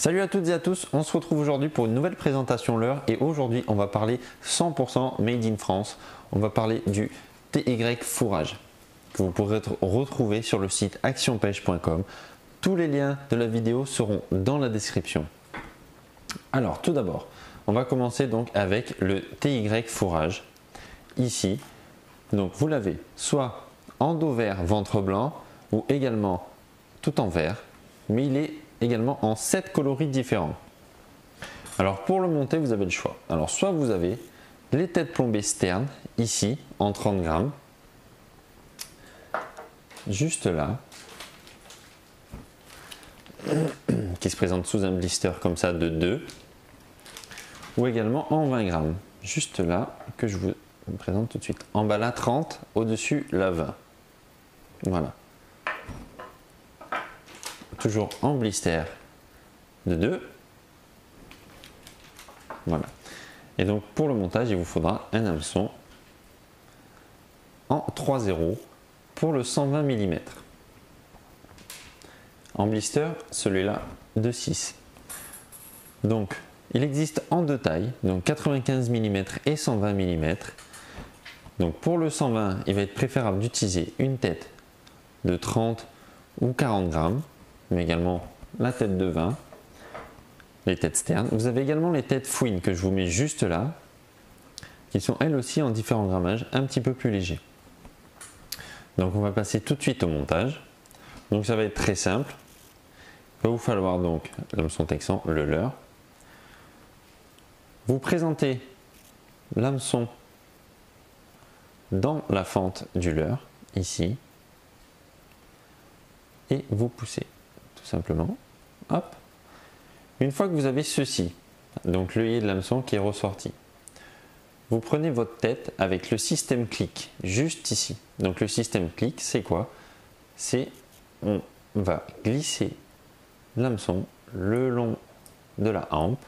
Salut à toutes et à tous, on se retrouve aujourd'hui pour une nouvelle présentation leurre et aujourd'hui on va parler 100% made in France. On va parler du TY fourrage que vous pourrez retrouver sur le site actionpêche.com. Tous les liens de la vidéo seront dans la description. Alors tout d'abord, on va commencer donc avec le TY fourrage. Ici, donc vous l'avez soit en dos vert ventre blanc ou également tout en vert, mais il est également en 7 coloris différents. Alors pour le monter, vous avez le choix. Alors soit vous avez les têtes plombées Stern ici en 30 grammes, juste là, qui se présente sous un blister comme ça de 2, ou également en 20 grammes, juste là, que je vous présente tout de suite. En bas la 30, au-dessus la 20. Voilà. Toujours en blister de 2. Voilà. Et donc pour le montage, il vous faudra un hameçon en 3/0 pour le 120 mm. En blister, celui-là de 6. Donc il existe en deux tailles, donc 95 mm et 120 mm. Donc pour le 120, il va être préférable d'utiliser une tête de 30 ou 40 grammes, mais également la tête de 20, les têtes Stern. Vous avez également les têtes fouine que je vous mets juste là, qui sont elles aussi en différents grammages, un petit peu plus légers. Donc on va passer tout de suite au montage. Donc ça va être très simple. Il va vous falloir donc l'hameçon texan, le leurre. Vous présentez l'hameçon dans la fente du leurre, ici, et vous poussez tout simplement. Hop. Une fois que vous avez ceci, donc l'œillet de l'hameçon qui est ressorti, vous prenez votre tête avec le système clic juste ici. Donc le système clic, c'est quoi? C'est on va glisser l'hameçon le long de la hampe.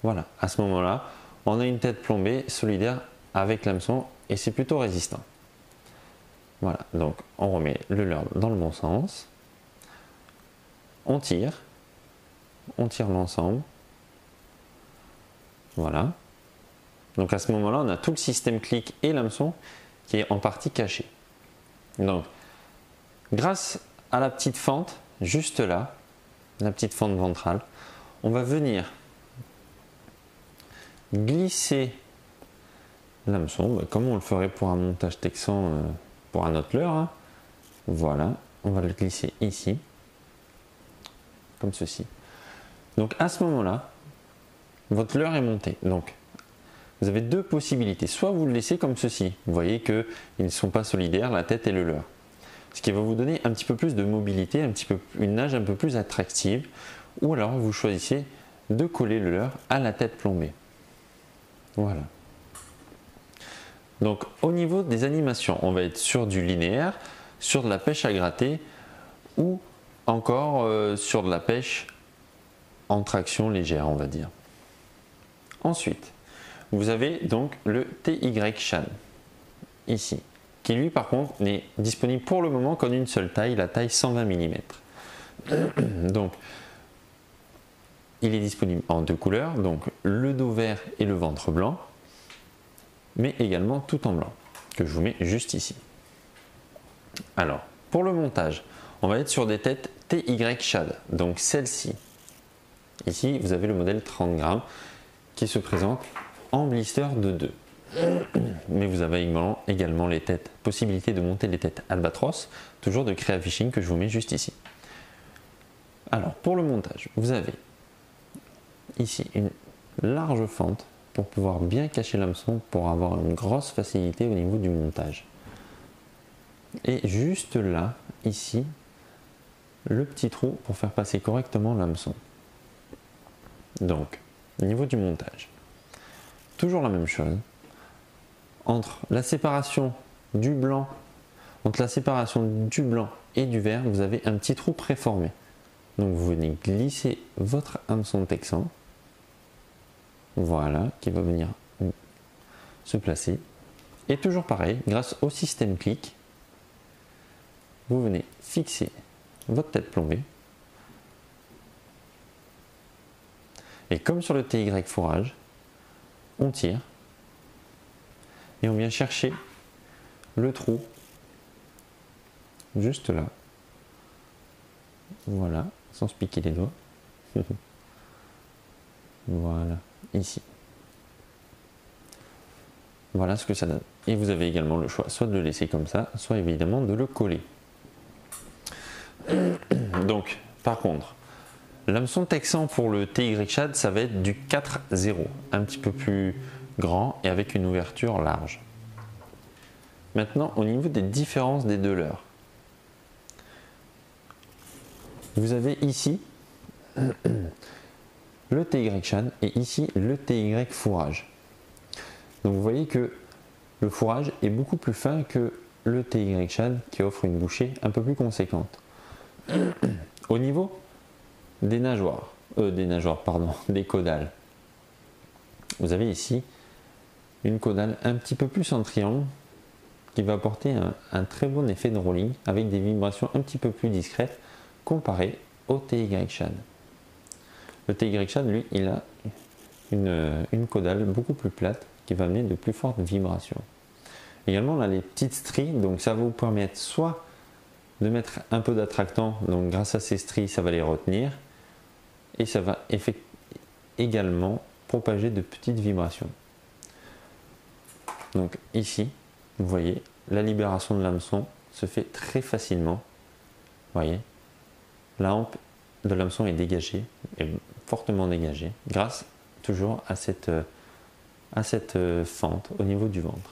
Voilà, à ce moment-là, on a une tête plombée solidaire avec l'hameçon et c'est plutôt résistant. Voilà, donc on remet le leurre dans le bon sens. On tire l'ensemble. Voilà. Donc à ce moment-là, on a tout le système clic et l'hameçon qui est en partie caché. Donc, grâce à la petite fente, juste là, la petite fente ventrale, on va venir glisser l'hameçon, comme on le ferait pour un montage texan pour un autre leurre. Hein. Voilà, on va le glisser ici, comme ceci. Donc à ce moment-là, votre leurre est monté. Donc vous avez deux possibilités. Soit vous le laissez comme ceci. Vous voyez qu'ils ne sont pas solidaires, la tête et le leurre. Ce qui va vous donner un petit peu plus de mobilité, une nage un peu plus attractive. Ou alors vous choisissez de coller le leurre à la tête plombée. Voilà. Donc au niveau des animations, on va être sur du linéaire, sur de la pêche à gratter ou encore sur de la pêche en traction légère, on va dire. Ensuite, vous avez donc le TY Shad, ici, qui lui par contre n'est disponible pour le moment qu'en une seule taille, la taille 120 mm. Donc, il est disponible en deux couleurs, donc le dos vert et le ventre blanc, mais également tout en blanc, que je vous mets juste ici. Alors, pour le montage, on va être sur des têtes TY Shad, donc celle-ci. Ici, vous avez le modèle 30 grammes qui se présente en blister de 2. Mais vous avez également les têtes, possibilité de monter les têtes Albatros, toujours de Crea Fishing que je vous mets juste ici. Alors, pour le montage, vous avez ici une large fente pour pouvoir bien cacher l'hameçon pour avoir une grosse facilité au niveau du montage. Et juste là, ici, le petit trou pour faire passer correctement l'hameçon. Donc, au niveau du montage, toujours la même chose. Entre la séparation du blanc et du vert, vous avez un petit trou préformé. Donc vous venez glisser votre hameçon texan. Voilà, qui va venir se placer. Et toujours pareil, grâce au système clic, vous venez fixer votre tête plombée Et comme sur le TY fourrage, on tire et on vient chercher le trou juste là. Voilà, sans se piquer les doigts. Voilà, ici. Voilà ce que ça donne. Et vous avez également le choix, soit de le laisser comme ça, soit évidemment de le coller. Donc, par contre, l'hameçon texan pour le TY Shad, ça va être du 4-0, un petit peu plus grand et avec une ouverture large. Maintenant, au niveau des différences des deux leurres, vous avez ici le TY Shad et ici le TY fourrage. Donc vous voyez que le fourrage est beaucoup plus fin que le TY Shad qui offre une bouchée un peu plus conséquente. Au niveau des nageoires, des caudales, vous avez ici une caudale un petit peu plus en triangle qui va apporter un très bon effet de rolling avec des vibrations un petit peu plus discrètes comparé au TY Shad. Le TY Shad, lui, il a une caudale beaucoup plus plate qui va amener de plus fortes vibrations. Également, là, les petites stries, donc ça va vous permettre soit de mettre un peu d'attractant, donc grâce à ces stries, ça va les retenir, et ça va également propager de petites vibrations. Donc ici, vous voyez, la libération de l'hameçon se fait très facilement. Vous voyez, la hampe de l'hameçon est dégagée, est fortement dégagée, grâce toujours à cette fente au niveau du ventre.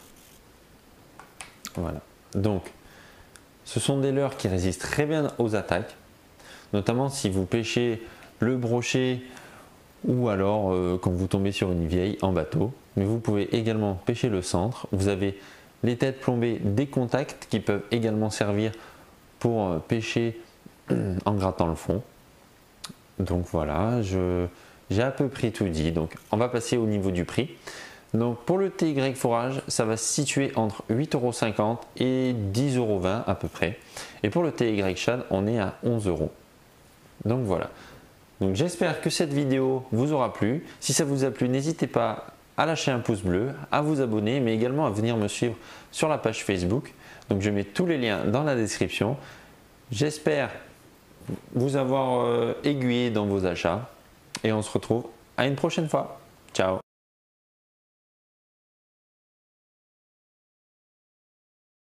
Voilà. Donc, ce sont des leurres qui résistent très bien aux attaques, notamment si vous pêchez le brochet ou alors quand vous tombez sur une vieille en bateau. Mais vous pouvez également pêcher le centre. Vous avez les têtes plombées des contacts qui peuvent également servir pour pêcher en grattant le fond. Donc voilà, j'ai à peu près tout dit. Donc on va passer au niveau du prix. Donc pour le TY fourrage, ça va se situer entre 8,50 € et 10,20 € à peu près. Et pour le TY Shad, on est à 11 €. Donc voilà. Donc j'espère que cette vidéo vous aura plu. Si ça vous a plu, n'hésitez pas à lâcher un pouce bleu, à vous abonner, mais également à venir me suivre sur la page Facebook. Donc je mets tous les liens dans la description. J'espère vous avoir aiguillé dans vos achats et on se retrouve à une prochaine fois. Ciao!